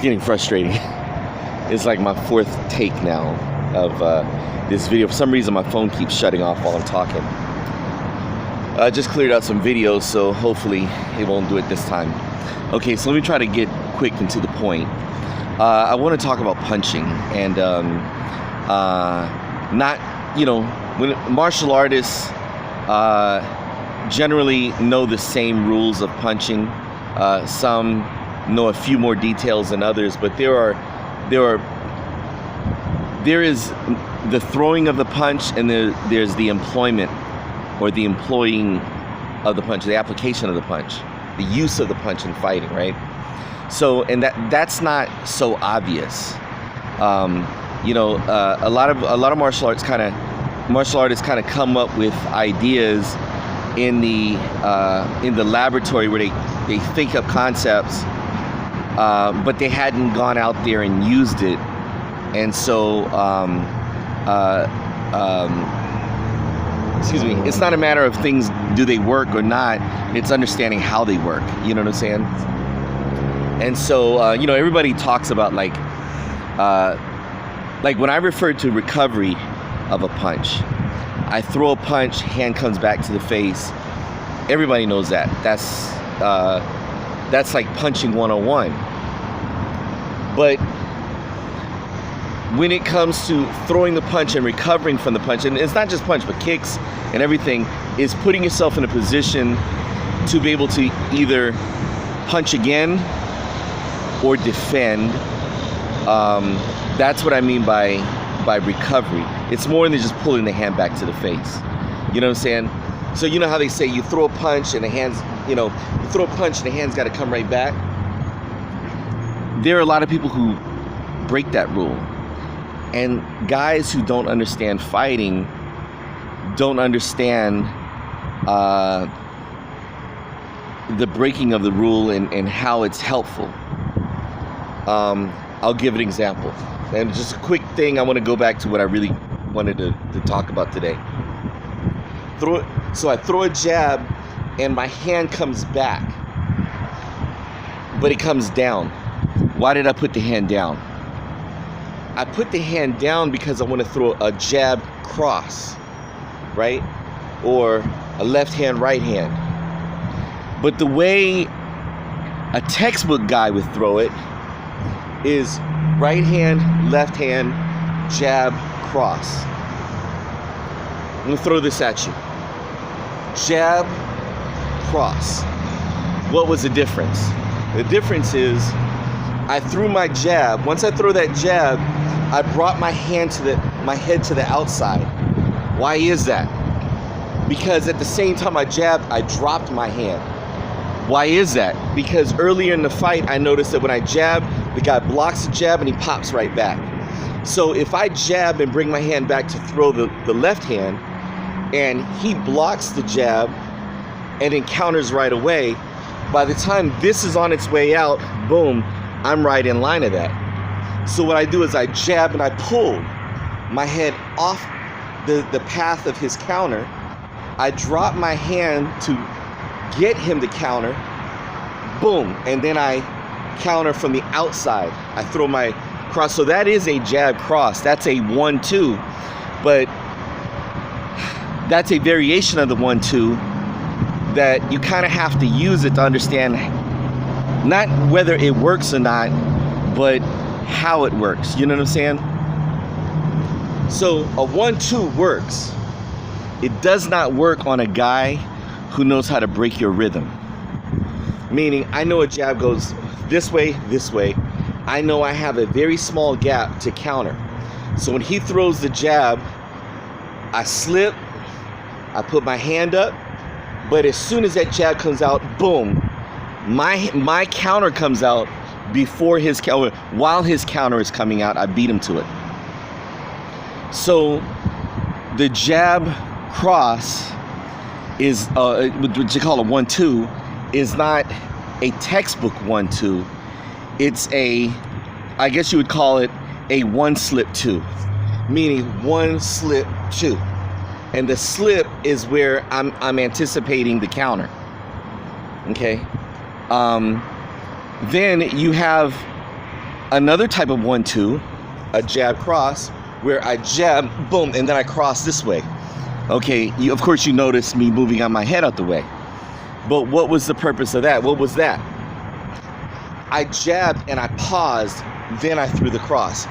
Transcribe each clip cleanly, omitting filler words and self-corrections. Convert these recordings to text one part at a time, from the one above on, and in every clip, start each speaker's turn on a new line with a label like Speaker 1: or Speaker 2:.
Speaker 1: It's getting frustrating. It's like my fourth take now of this video. For some reason, my phone keeps shutting off while I'm talking. I just cleared out some videos, so hopefully it won't do it this time. Okay, so let me try to get quick and to the point. I want to talk about punching and not, you know, when martial artists generally know the same rules of punching. Some know a few more details than others, but there is the throwing of the punch, and there's the employment or the employing of the punch, the application of the punch, the use of the punch in fighting, right? So, and that's not so obvious. You know, a lot of martial artists kind of come up with ideas in the laboratory where they think up concepts, but they hadn't gone out there and used it, and so excuse me, it's not a matter of things, do they work or not, it's understanding how they work, you know what I'm saying? And so, you know, everybody talks about like when I refer to recovery of a punch, I throw a punch, hand comes back to the face. Everybody knows that. That's like punching 101. But when it comes to throwing the punch and recovering from the punch, and it's not just punch, but kicks and everything, is putting yourself in a position to be able to either punch again or defend. That's what I mean by recovery. It's more than just pulling the hand back to the face. You know what I'm saying? So you know how they say you throw a punch and the hand's, you know, you throw a punch and the hand's got to come right back? There are a lot of people who break that rule. And guys who don't understand fighting don't understand the breaking of the rule and how it's helpful. I'll give an example. And just a quick thing, I want to go back to what I really wanted to talk about today. So I throw a jab and my hand comes back, but it comes down. Why did I put the hand down? I put the hand down because I want to throw a jab cross, right? Or a left hand, right hand. But the way a textbook guy would throw it is right hand, left hand, jab, cross. I'm gonna throw this at you. Jab, cross. What was the difference? The difference is I threw my jab. Once I throw that jab, I brought my head to the outside. Why is that? Because at the same time I jabbed, I dropped my hand. Why is that? Because earlier in the fight, I noticed that when I jab, the guy blocks the jab and he pops right back. So if I jab and bring my hand back to throw the left hand, and he blocks the jab and then counters right away, by the time this is on its way out, boom, I'm right in line of that. So what I do is I jab and I pull my head off the path of his counter. I drop my hand to get him to counter, boom, and then I counter from the outside. I throw my cross. So that is a jab cross. That's a 1-2, but that's a variation of the 1-2 that you kind of have to use it to understand not whether it works or not, but how it works. You know what I'm saying? So a 1-2 works. It does not work on a guy who knows how to break your rhythm. Meaning, I know a jab goes this way, this way. I know I have a very small gap to counter. So when he throws the jab, I slip, I put my hand up, but as soon as that jab comes out, boom, my counter comes out before his counter. While his counter is coming out, I beat him to it. So the jab cross is what you call a 1-2 is not a textbook 1-2. It's I guess you would call it a 1-slip-2, meaning 1-slip-2. And the slip is where I'm anticipating the counter. Okay. Then you have another type of 1-2, a jab cross, where I jab, boom, and then I cross this way. Okay, of course you notice me moving on my head out the way. But what was the purpose of that? What was that? I jabbed and I paused, then I threw the cross.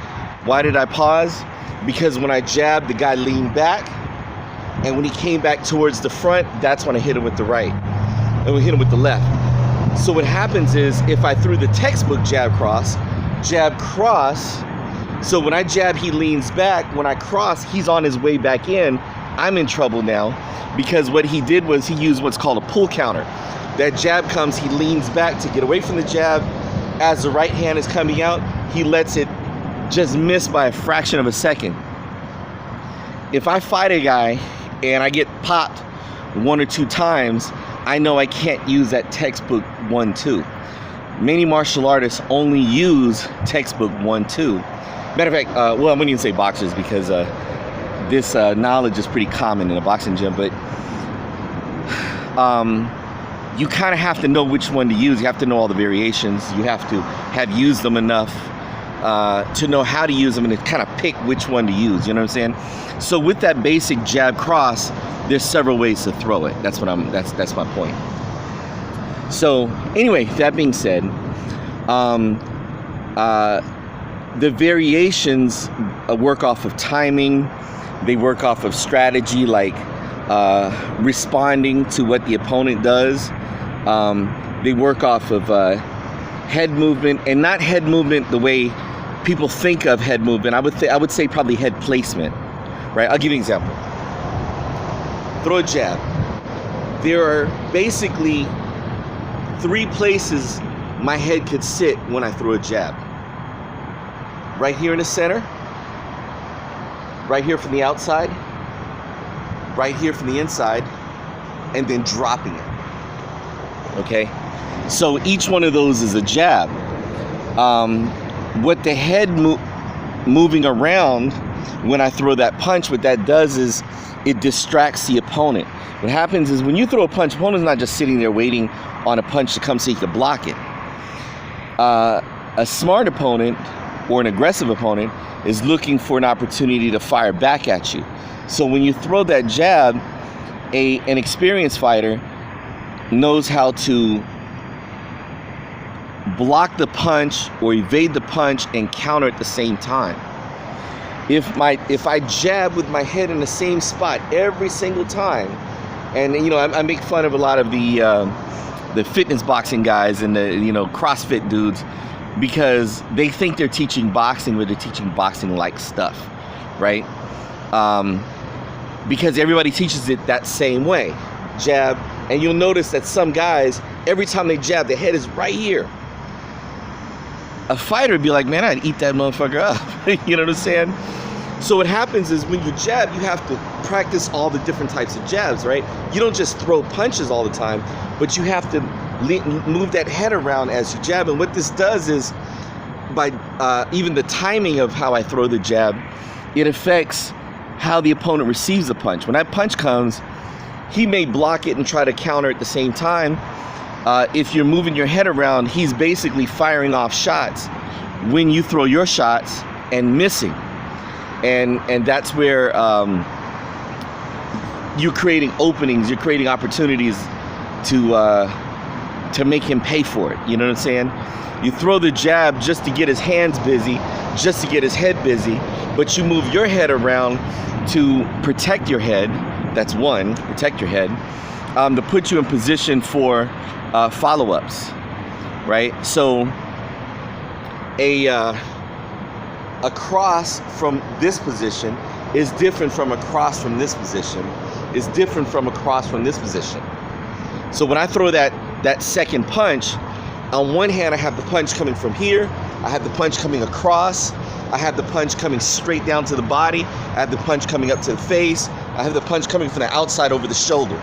Speaker 1: Why did I pause? Because when I jabbed, the guy leaned back, and when he came back towards the front, that's when I hit him with the right, and we hit him with the left. So what happens is, if I threw the textbook jab cross, so when I jab, he leans back. When I cross, he's on his way back in. I'm in trouble now, because what he did was he used what's called a pull counter. That jab comes, he leans back to get away from the jab. As the right hand is coming out, he lets it just miss by a fraction of a second. If I fight a guy and I get popped 1 or 2 times, I know I can't use that textbook 1-2. Many martial artists only use textbook 1-2. Matter of fact, well, I wouldn't even say boxers, because this knowledge is pretty common in a boxing gym, but you kind of have to know which one to use. You have to know all the variations. You have to have used them enough to know how to use them and to kind of pick which one to use. You know what I'm saying? So with that basic jab cross, there's several ways to throw it. That's my point. So anyway, that being said, the variations work off of timing. They work off of strategy, like responding to what the opponent does. They work off of head movement, and not head movement the way people think of head movement. I would say probably head placement, right? I'll give you an example. Throw a jab. There are basically 3 places my head could sit when I throw a jab. Right here in the center, right here from the outside, right here from the inside, and then dropping it. Okay? So each one of those is a jab. What the head moving around when I throw that punch, what that does is it distracts the opponent. What happens is when you throw a punch, the opponent's not just sitting there waiting on a punch to come so you can block it. A smart opponent or an aggressive opponent is looking for an opportunity to fire back at you. So when you throw that jab, an experienced fighter knows how to block the punch or evade the punch and counter at the same time. If I jab with my head in the same spot every single time, and you know, I make fun of a lot of the fitness boxing guys and the, you know, CrossFit dudes, because they think they're teaching boxing, but they're teaching boxing like stuff, right? Because everybody teaches it that same way, jab. And you'll notice that some guys, every time they jab, their head is right here. A fighter would be like, man, I'd eat that motherfucker up. You know what I'm saying? So what happens is when you jab, you have to practice all the different types of jabs, right? You don't just throw punches all the time, but you have to move that head around as you jab. And what this does is, by even the timing of how I throw the jab, it affects how the opponent receives the punch. When that punch comes, he may block it and try to counter at the same time. If you're moving your head around, he's basically firing off shots when you throw your shots and missing. And that's where you're creating openings, you're creating opportunities to make him pay for it. You know what I'm saying? You throw the jab just to get his hands busy, just to get his head busy, but you move your head around to protect your head. That's one, protect your head, to put you in position for follow-ups, right? So a cross from this position is different from a cross from this position, is different from a cross from this position. So when I throw that second punch, on one hand I have the punch coming from here, I have the punch coming across, I have the punch coming straight down to the body, I have the punch coming up to the face, I have the punch coming from the outside over the shoulder.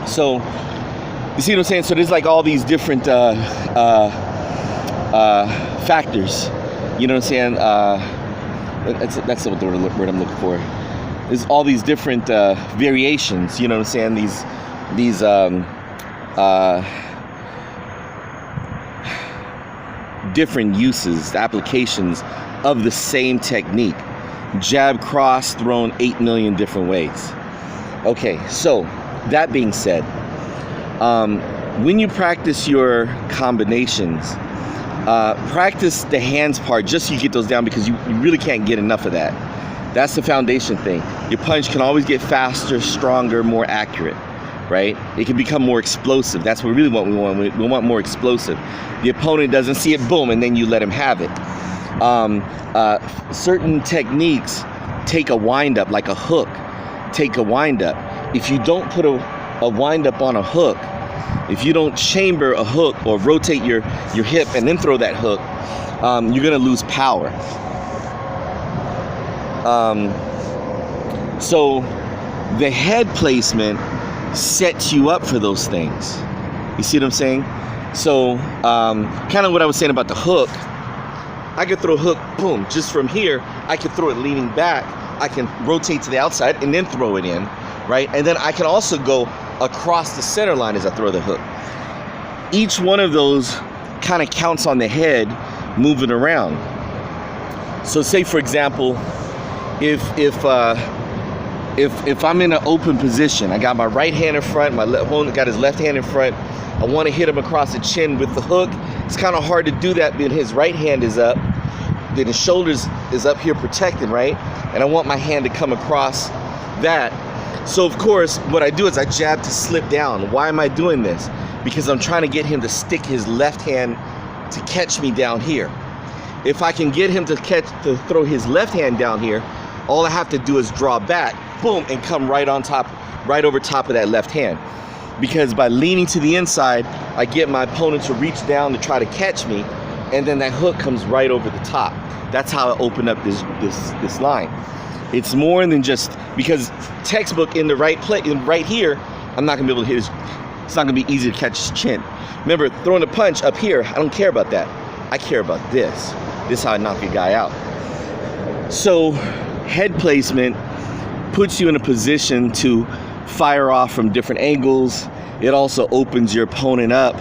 Speaker 1: So you see what I'm saying? So there's like all these different factors. You know what I'm saying? That's the word I'm looking for. There's all these different variations. You know what I'm saying? These different uses, applications of the same technique. Jab cross thrown 8 million different ways. Okay, so that being said, when you practice your combinations, practice the hands part just so you get those down, because you really can't get enough of that. That's the foundation thing. Your punch can always get faster, stronger, more accurate, right? It can become more explosive. That's what we really want. We want more explosive. The opponent doesn't see it, boom, and then you let him have it. Certain techniques take a wind-up, like a hook. Take a wind-up. If you don't put a wind-up on a hook, if you don't chamber a hook or rotate your hip and then throw that hook, you're going to lose power. So the head placement sets you up for those things. You see what I'm saying? So kind of what I was saying about the hook. I could throw a hook, boom, just from here. I could throw it leaning back. I can rotate to the outside and then throw it in, right? And then I can also go across the center line as I throw the hook. Each one of those kind of counts on the head moving around. So say, for example, if I'm in an open position, I got my right hand in front, my opponent got his left hand in front, I want to hit him across the chin with the hook. It's kind of hard to do that when his right hand is up, then his shoulders is up here protecting, right? And I want my hand to come across that. So of course, what I do is I jab to slip down. Why am I doing this? Because I'm trying to get him to stick his left hand to catch me down here. If I can get him to throw his left hand down here, all I have to do is draw back, boom, and come right on top, right over top of that left hand. Because by leaning to the inside, I get my opponent to reach down to try to catch me, and then that hook comes right over the top. That's how I open up this line. It's more than just, because textbook in the right place, right here, I'm not gonna be able to hit his, it's not gonna be easy to catch his chin. Remember, throwing a punch up here, I don't care about that. I care about this. This is how I knock a guy out. So head placement puts you in a position to fire off from different angles. It also opens your opponent up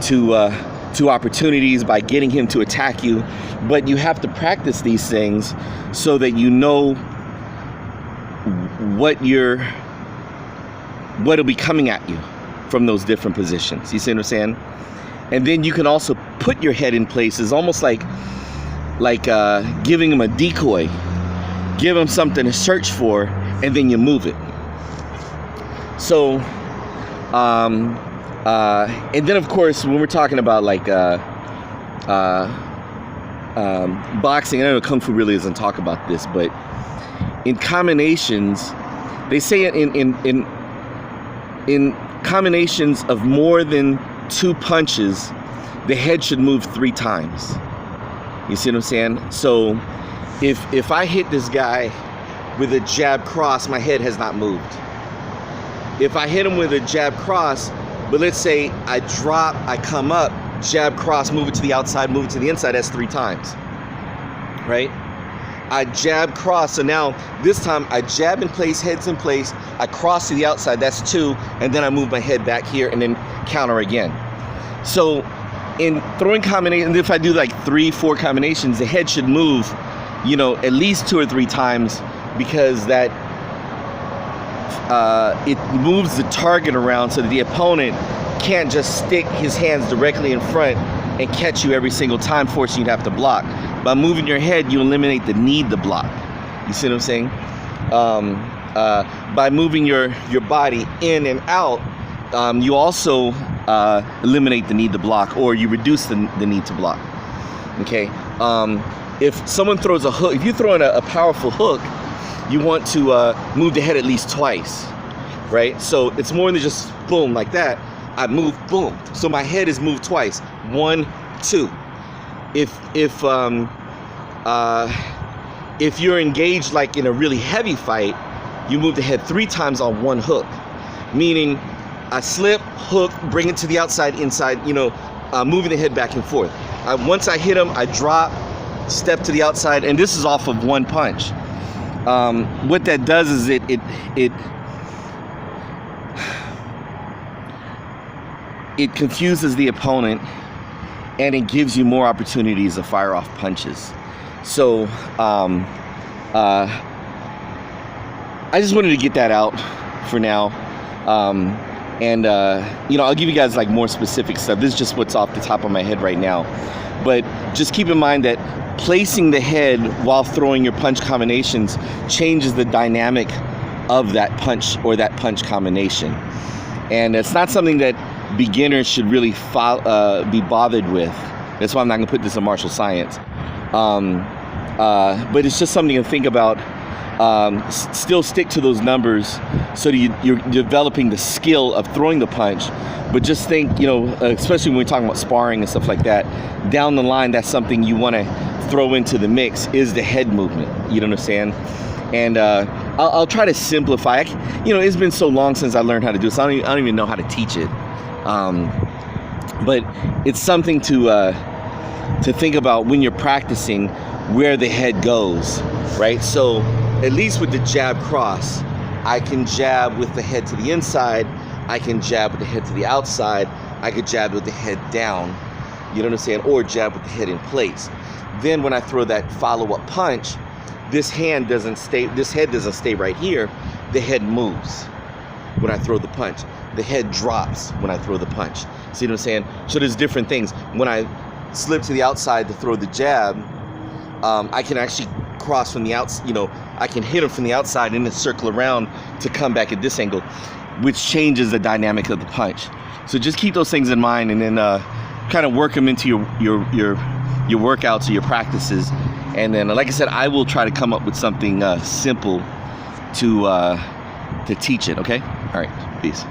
Speaker 1: to opportunities by getting him to attack you. But you have to practice these things so that you know what'll be coming at you from those different positions. You see what I'm saying? And then you can also put your head in places, almost like giving him a decoy. Give him something to search for, and then you move it. So, and then of course, when we're talking about like boxing, I know Kung Fu really doesn't talk about this, but in combinations, they say in combinations of more than 2 punches, the head should move 3 times. You see what I'm saying? So if I hit this guy with a jab cross, my head has not moved. If I hit him with a jab cross, but let's say I drop, I come up, jab cross, move it to the outside, move it to the inside, that's 3 times, right? I jab cross, so now this time I jab in place, head's in place, I cross to the outside, that's 2, and then I move my head back here and then counter again. So in throwing combinations, if I do like 3-4 combinations, the head should move, you know, at least 2 or 3 times, because that it moves the target around so that the opponent can't just stick his hands directly in front and catch you every single time, forcing you to have to block. By moving your head, you eliminate the need to block. You see what I'm saying? By moving your body in and out, you also eliminate the need to block, or you reduce the need to block. Okay? If someone throws a hook, if you throw in a powerful hook, you want to move the head at least twice, right? So it's more than just boom like that. I move, boom. So my head is moved twice. 1, 2. If you're engaged like in a really heavy fight, you move the head 3 times on 1 hook. Meaning, I slip, hook, bring it to the outside, inside, you know, moving the head back and forth. Once I hit him, I drop, step to the outside, and this is off of 1 punch. What that does is it confuses the opponent. and it gives you more opportunities to fire off punches. So I just wanted to get that out for now. I'll give you guys like more specific stuff. This is just what's off the top of my head right now. But just keep in mind that placing the head while throwing your punch combinations changes the dynamic of that punch or that punch combination. And it's not something that beginners should really be bothered with. That's why I'm not going to put this in martial science. But it's just something to think about. Still stick to those numbers so that you're developing the skill of throwing the punch. But just think, especially when we're talking about sparring and stuff like that, down the line, that's something you want to throw into the mix is the head movement. You know what I'm saying? And I'll try to simplify. It's been so long since I learned how to do this. I don't even know how to teach it. But it's something to think about when you're practicing where the head goes, right? So at least with the jab cross, I can jab with the head to the inside. I can jab with the head to the outside. I could jab with the head down, you know what I'm saying? Or jab with the head in place. Then when I throw that follow-up punch, this head doesn't stay right here. The head moves when I throw the punch. The head drops when I throw the punch. See what I'm saying? So there's different things. When I slip to the outside to throw the jab, I can actually cross from the outside, I can hit him from the outside and then circle around to come back at this angle, which changes the dynamic of the punch. So just keep those things in mind, and then kind of work them into your workouts or your practices. And then, like I said, I will try to come up with something simple to teach it. Okay. All right. Peace.